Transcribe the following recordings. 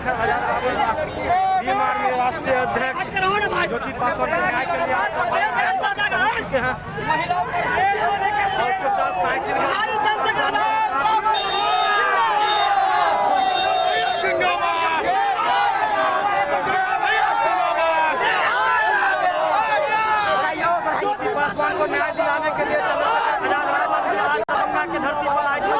Chandrashekhar Azad Bhim army राष्ट्रीय अध्यक्ष ज्योति पासवान के न्याय के लिए चुके हैं और उसके साथ साइकिल पासवान को न्याय दिलाने के लिए चंद्रशेखर आजाद दरभंगा की धरती पर आए थे।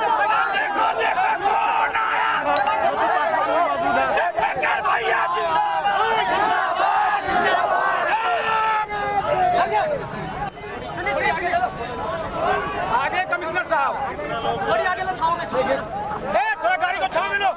आगे कमिश्नर साहब थोड़ी आगे लो, छाव में थोड़ा गाड़ी को छाव में लो।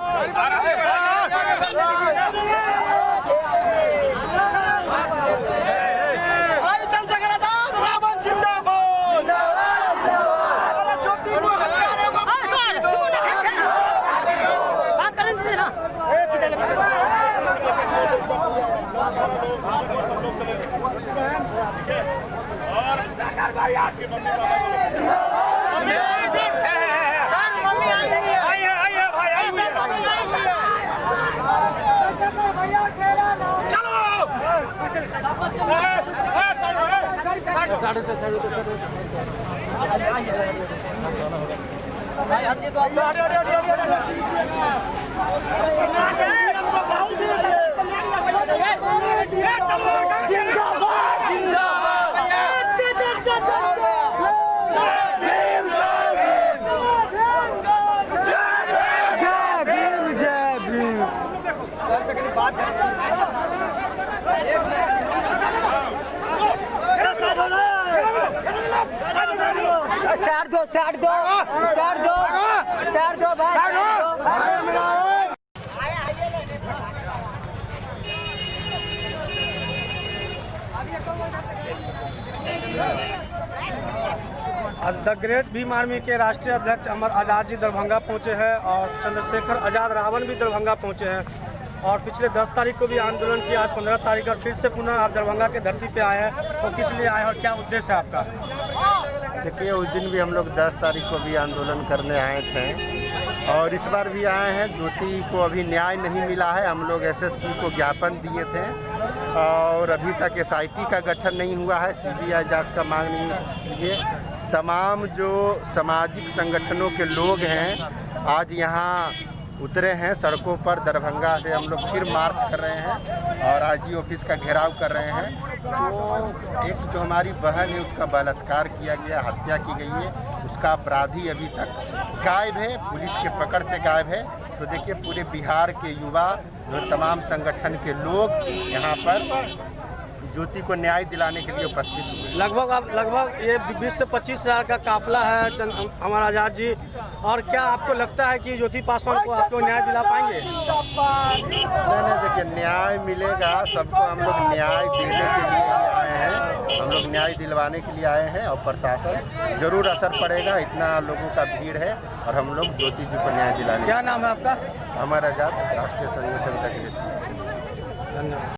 आज द ग्रेट भीम आर्मी के राष्ट्रीय अध्यक्ष अमर आज़ाद जी दरभंगा पहुंचे हैं और चंद्रशेखर आजाद रावण भी दरभंगा पहुंचे हैं और पिछले 10 तारीख को भी आंदोलन किया। आज 15 तारीख और फिर से पुनः आप दरभंगा के धरती पे आए हैं, तो किस लिए आए और क्या उद्देश्य है आपका? देखिए, उस दिन भी हम लोग 10 तारीख को भी आंदोलन करने आए थे और इस बार भी आए हैं। ज्योति को अभी न्याय नहीं मिला है। हम लोग एसएसपी को ज्ञापन दिए थे और अभी तक एसआईटी का गठन नहीं हुआ है, सीबीआई जांच का मांग नहीं किए। तमाम जो सामाजिक संगठनों के लोग हैं आज यहाँ उतरे हैं सड़कों पर। दरभंगा से हम लोग फिर मार्च कर रहे हैं और आईजी ऑफिस का घेराव कर रहे हैं। तो एक जो हमारी बहन है उसका बलात्कार किया गया, हत्या की गई है, उसका अपराधी अभी तक गायब है, पुलिस के पकड़ से गायब है। तो देखिए, पूरे बिहार के युवा जो तमाम संगठन के लोग यहाँ पर ज्योति को न्याय दिलाने के लिए उपस्थित हुए। लगभग ये 20 से 25 हज़ार का काफिला है अमर आज़ाद जी, और क्या आपको लगता है कि ज्योति पासवान को आप लोग न्याय दिला पाएंगे? नहीं, देखिए, न्याय मिलेगा सबको। हम लोग न्याय देने के लिए आए हैं, हम लोग न्याय दिलवाने के लिए आए हैं और प्रशासन जरूर असर पड़ेगा। इतना लोगों का भीड़ है और हम लोग ज्योति जी को न्याय दिलाने। क्या नाम है आपका? अमर आज़ाद राष्ट्रीय संगठन का। धन्यवाद।